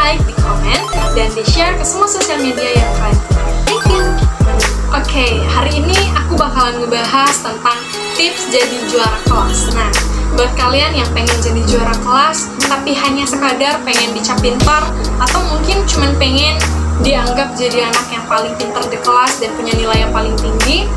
like, di komen, dan di share ke semua sosial media yang kalian punya. Thank you. Oke, hari ini aku bakalan ngebahas tentang tips jadi juara kelas. Nah, buat kalian yang pengen jadi juara kelas tapi hanya sekadar pengen dicap pintar, atau mungkin cuman pengen dianggap jadi anak yang paling pintar di kelas dan punya nilai yang paling tinggi,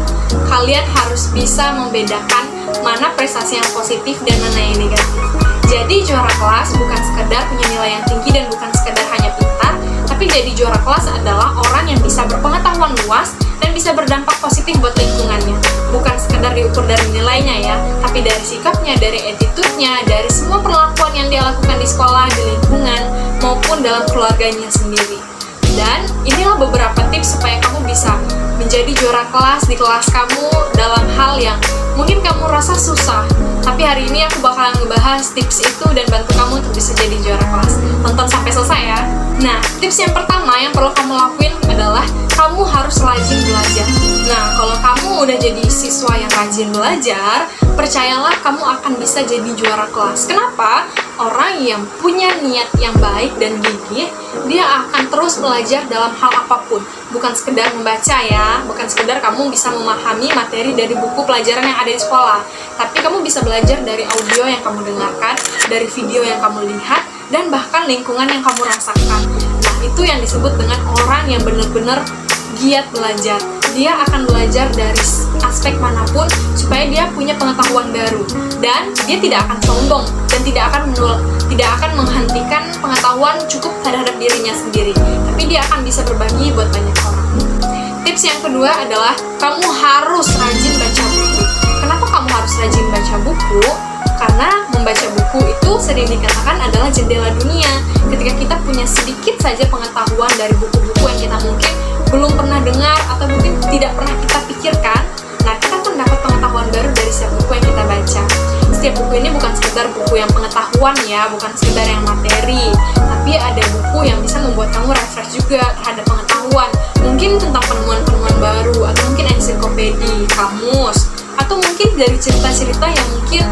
kalian harus bisa membedakan mana prestasi yang positif dan mana yang negatif. Jadi juara kelas bukan sekedar punya nilai yang tinggi dan bukan sekedar hanya pintar, tapi jadi juara kelas adalah orang yang bisa berpengetahuan luas dan bisa berdampak positif buat lingkungannya. Bukan sekedar diukur dari nilainya ya, tapi dari sikapnya, dari attitude-nya, dari semua perlakuan yang dia lakukan di sekolah, di lingkungan, maupun dalam keluarganya sendiri. Dan inilah beberapa tips supaya kamu bisa menjadi juara kelas di kelas kamu dalam hal yang mungkin kamu rasa susah, tapi hari ini aku bakalan ngebahas tips itu dan bantu kamu untuk bisa jadi juara kelas. Tonton sampai selesai ya. Nah, tips yang pertama yang perlu kamu lakuin adalah kamu harus rajin belajar. Nah, kalau kamu udah jadi siswa yang rajin belajar, percayalah kamu akan bisa jadi juara kelas. Kenapa? Orang yang punya niat yang baik dan gigih, dia akan terus belajar dalam hal apapun. Bukan sekedar membaca ya, bukan sekedar kamu bisa memahami materi dari buku pelajaran yang ada di sekolah, tapi kamu bisa belajar dari audio yang kamu dengarkan, dari video yang kamu lihat, dan bahkan lingkungan yang kamu rasakan. Nah, itu yang disebut dengan orang yang benar-benar giat belajar. Dia akan belajar dari aspek manapun supaya dia punya pengetahuan baru, dan dia tidak akan sombong dan tidak akan menghentikan pengetahuan cukup terhadap dirinya sendiri, tapi dia akan bisa berbagi buat banyak orang. Tips yang kedua adalah kamu harus rajin baca buku. Kenapa kamu harus rajin baca buku? Karena membaca buku itu sering dikatakan adalah jendela dunia. Ketika kita punya sedikit saja pengetahuan dari buku-buku yang kita mungkin belum pernah dengar atau mungkin tidak pernah kita pikirkan, nah kita akan dapat pengetahuan baru dari setiap buku yang kita baca. Setiap buku ini bukan sekedar buku yang pengetahuan ya, bukan sekedar yang materi, tapi ada buku yang bisa membuat kamu refresh juga terhadap pengetahuan, mungkin tentang penemuan-penemuan baru, atau mungkin ensiklopedi, kamus, atau mungkin dari cerita-cerita yang mungkin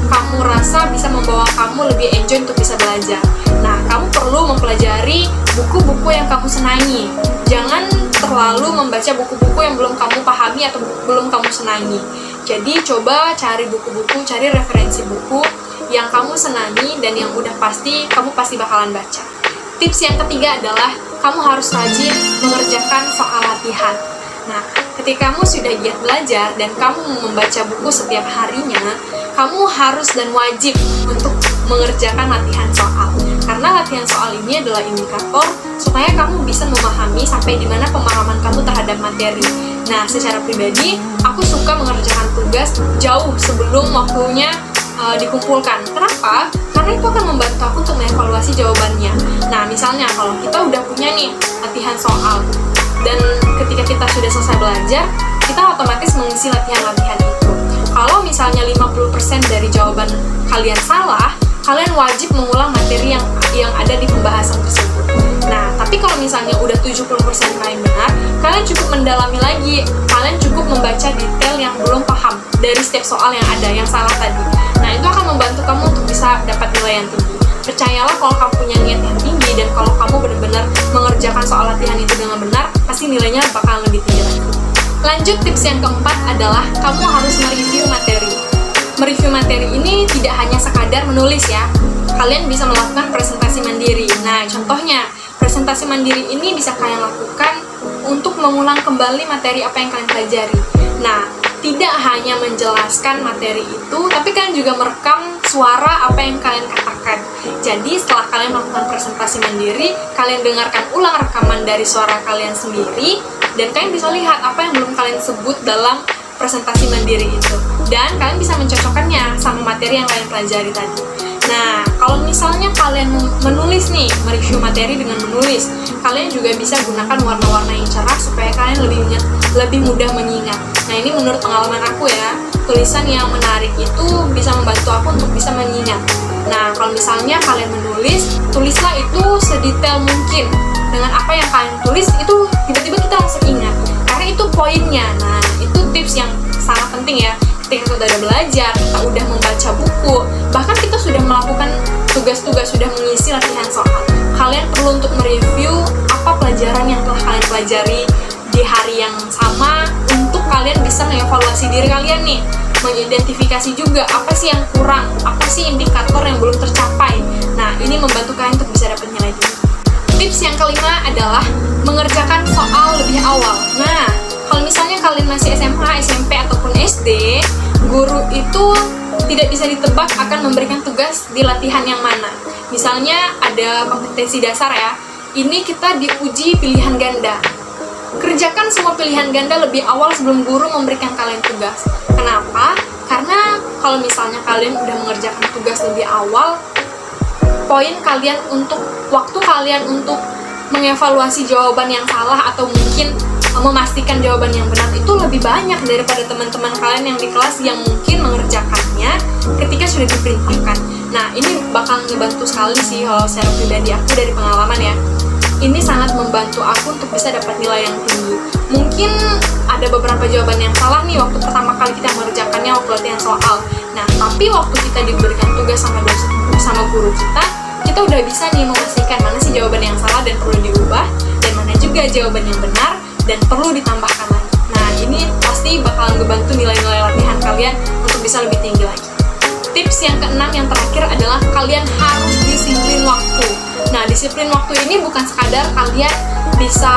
kamu rasa bisa membawa kamu lebih enjoy untuk bisa belajar. Nah, kamu perlu mempelajari buku-buku yang kamu senangi. Jangan terlalu membaca buku-buku yang belum kamu pahami atau belum kamu senangi. Jadi, coba cari buku-buku, cari referensi buku yang kamu senangi dan yang udah pasti kamu pasti bakalan baca. Tips yang ketiga adalah kamu harus rajin mengerjakan soal latihan. Nah, ketika kamu sudah giat belajar dan kamu membaca buku setiap harinya, kamu harus dan wajib untuk mengerjakan latihan soal. Karena latihan soal ini adalah indikator supaya kamu bisa memahami sampai di mana pemahaman kamu terhadap materi. Nah, secara pribadi, aku suka mengerjakan tugas jauh sebelum waktunya dikumpulkan. Kenapa? Karena itu akan membantu aku untuk mengevaluasi jawabannya. Nah, misalnya kalau kita udah punya nih latihan soal, dan ketika kita sudah selesai belajar, kita otomatis mengisi latihan-latihan itu. Kalau misalnya 50% dari jawaban kalian salah, kalian wajib mengulang materi yang ada di pembahasan tersebut. Nah, tapi kalau misalnya udah 70% kalian benar, kalian cukup mendalami lagi. Kalian cukup membaca detail yang belum paham dari setiap soal yang ada, yang salah tadi. Nah, itu akan membantu kamu untuk bisa dapat nilai yang tinggi. Percayalah kalau kamu punya niat yang tinggi dan kalau kamu benar-benar mengerjakan soal latihan itu dengan benar, pasti nilainya bakal lebih tinggi lagi. Lanjut, tips yang keempat adalah kamu harus mereview materi. Mereview materi ini tidak hanya sekadar menulis ya. Kalian bisa melakukan presentasi mandiri. Nah, contohnya, presentasi mandiri ini bisa kalian lakukan untuk mengulang kembali materi apa yang kalian pelajari. Nah, tidak hanya menjelaskan materi itu, tapi kalian juga merekam suara apa yang kalian katakan. Jadi setelah kalian melakukan presentasi mandiri, kalian dengarkan ulang rekaman dari suara kalian sendiri, dan kalian bisa lihat apa yang belum kalian sebut dalam presentasi mandiri itu. Dan kalian bisa mencocokkannya sama materi yang kalian pelajari tadi. Nah, kalau misalnya kalian menulis nih, mereview materi dengan menulis, kalian juga bisa gunakan warna-warna yang cerah supaya kalian lebih mudah mengingat. Nah, ini menurut pengalaman aku ya, tulisan yang menarik itu bisa membantu aku untuk bisa mengingat. Nah, kalau misalnya kalian menulis, tulislah itu sedetail mungkin. Dengan apa yang kalian tulis, itu tiba-tiba kita langsung ingat. Karena itu poinnya. Nah, itu tips yang sangat penting ya. Ketika kita udah belajar, kita udah membaca buku, bahkan kita sudah melakukan tugas-tugas, sudah mengisi latihan soal, kalian perlu bisa mengevaluasi diri kalian nih, mengidentifikasi juga apa sih yang kurang, apa sih indikator yang belum tercapai. Nah, ini membantu kalian untuk bisa dapat nilai tinggi. Tips yang kelima adalah mengerjakan soal lebih awal. Nah, kalau misalnya kalian masih SMA, SMP, ataupun SD, guru itu tidak bisa ditebak akan memberikan tugas di latihan yang mana. Misalnya ada kompetensi dasar ya, ini kita diuji pilihan ganda. Kerjakan semua pilihan ganda lebih awal sebelum guru memberikan kalian tugas. Kenapa? Karena kalau misalnya kalian udah mengerjakan tugas lebih awal, waktu kalian untuk mengevaluasi jawaban yang salah atau mungkin memastikan jawaban yang benar itu lebih banyak daripada teman-teman kalian yang di kelas yang mungkin mengerjakannya ketika sudah diperintahkan. Nah, ini bakal ngebantu sekali sih kalau secara pribadi aku dari pengalaman ya. Ini sangat membantu aku untuk bisa dapat nilai yang tinggi. Mungkin ada beberapa jawaban yang salah nih waktu pertama kali kita mengerjakannya waktu latihan soal. Nah, tapi waktu kita diberikan tugas sama guru kita udah bisa nih memastikan mana sih jawaban yang salah dan perlu diubah, dan mana juga jawaban yang benar dan perlu ditambahkan lagi. Nah, ini pasti bakalan ngebantu nilai-nilai latihan kalian untuk bisa lebih tinggi lagi. Tips yang keenam yang terakhir adalah kalian harus disiplin waktu. Nah, disiplin waktu ini bukan sekadar kalian bisa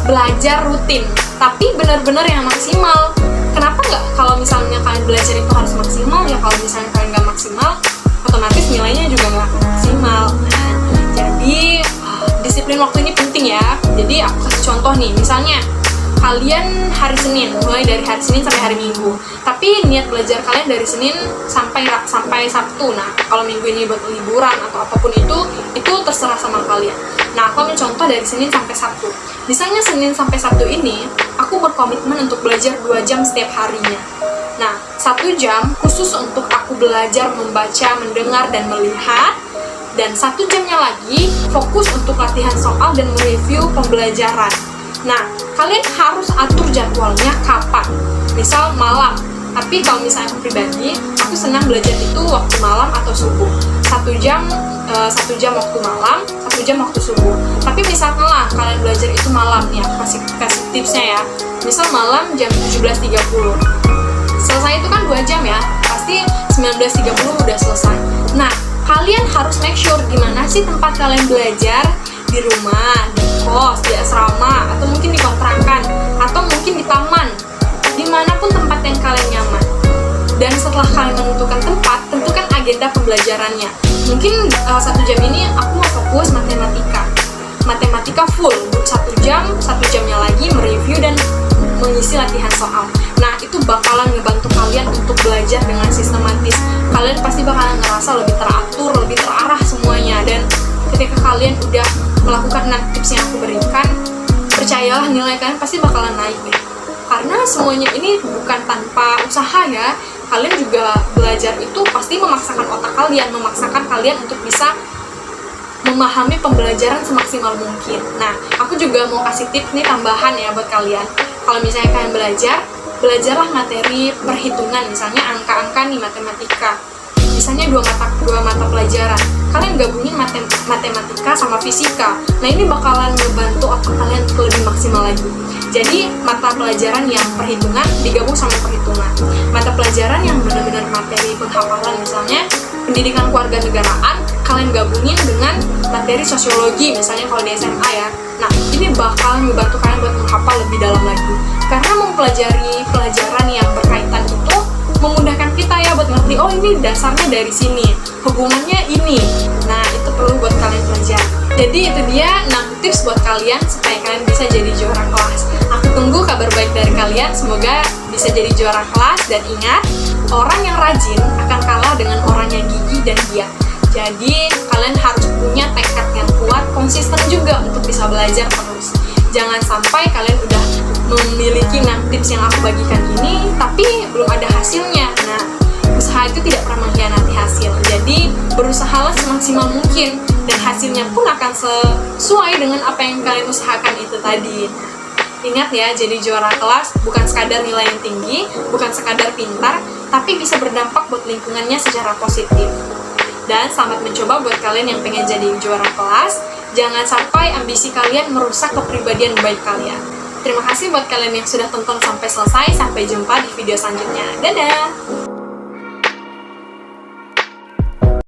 belajar rutin, tapi benar-benar yang maksimal. Kenapa nggak kalau misalnya kalian belajar itu harus maksimal? Ya kalau misalnya kalian nggak maksimal, otomatis nilainya juga nggak maksimal. Nah, jadi disiplin waktu ini penting ya. Jadi aku kasih contoh nih, misalnya kalian hari Senin, mulai dari hari Senin sampai hari Minggu, tapi niat belajar kalian dari Senin sampai Sabtu. Nah, kalau minggu ini buat liburan atau apapun itu terserah sama kalian. Nah, aku ambil contoh dari Senin sampai Sabtu. Misalnya Senin sampai Sabtu ini aku berkomitmen untuk belajar 2 jam setiap harinya. Nah, 1 jam khusus untuk aku belajar membaca, mendengar, dan melihat. Dan 1 jamnya lagi fokus untuk latihan soal dan mereview pembelajaran. Nah, kalian harus atur jadwalnya kapan. Misal malam. Tapi kalau misalnya aku pribadi, aku senang belajar itu waktu malam atau subuh. 1 jam waktu malam, 1 jam waktu subuh. Tapi misalnya kalian belajar itu malam, ya aku kasih tipsnya ya. Misal malam jam 17.30. Selesai itu kan 2 jam ya, pasti 19.30 udah selesai. Nah, kalian harus make sure di mana sih tempat kalian belajar, di rumah, di kos, di asrama, atau mungkin di kontrakan, atau mungkin di taman, dimanapun tempat yang kalian nyaman. Dan setelah kalian menentukan tempat, tentukan agenda pembelajarannya. Mungkin 1 jam ini aku mau fokus matematika full, 1 jamnya lagi mereview dan mengisi latihan soal. Nah, itu bakalan ngebantu kalian untuk belajar dengan sistematis. Kalian pasti bakalan ngerasa lebih teratur, lebih terarah semuanya. Dan ketika kalian udah melakukan 6 tips yang aku berikan, percayalah nilai kalian pasti bakalan naik deh. Karena semuanya ini bukan tanpa usaha ya. Kalian juga belajar itu pasti memaksakan otak kalian, memaksakan kalian untuk bisa memahami pembelajaran semaksimal mungkin. Nah, aku juga mau kasih tips nih tambahan ya buat kalian. Kalau misalnya kalian belajarlah materi perhitungan, misalnya angka-angka nih, matematika. Misalnya dua mata pelajaran, kalian gabungin matematika sama fisika. Nah, ini bakalan ngebantu otak kalian lebih maksimal lagi. Jadi mata pelajaran yang perhitungan digabung sama perhitungan. Mata pelajaran yang benar-benar materi penghafalan, misalnya pendidikan kewarganegaraan, kalian gabungin dengan materi sosiologi, misalnya kalau di SMA ya. Nah, ini bakalan ngebantu kalian buat menghafal lebih dalam lagi. Karena mempelajari pelajaran yang berkaitan itu memudahkan kita ya buat ngerti, oh ini dasarnya dari sini, hubungannya ini. Nah, itu perlu buat kalian pelajari. Jadi itu dia 6 tips buat kalian supaya kalian bisa jadi juara kelas. Aku tunggu kabar baik dari kalian, semoga bisa jadi juara kelas. Dan ingat, orang yang rajin akan kalah dengan orang yang gigih dan giat. Jadi kalian harus punya tekad yang kuat, konsisten juga untuk bisa belajar terus. Jangan sampai kalian udah memiliki 6 tips yang aku bagikan ini, tapi belum ada hasilnya. Nah, usaha itu tidak pernah mengkhianati hasil. Jadi berusahalah semaksimal mungkin, dan hasilnya pun akan sesuai dengan apa yang kalian usahakan itu tadi. Ingat ya, jadi juara kelas bukan sekadar nilai yang tinggi, bukan sekadar pintar, tapi bisa berdampak buat lingkungannya secara positif. Dan selamat mencoba buat kalian yang pengen jadi juara kelas. Jangan sampai ambisi kalian merusak kepribadian baik kalian. Terima kasih buat kalian yang sudah tonton sampai selesai. Sampai jumpa di video selanjutnya. Dadah!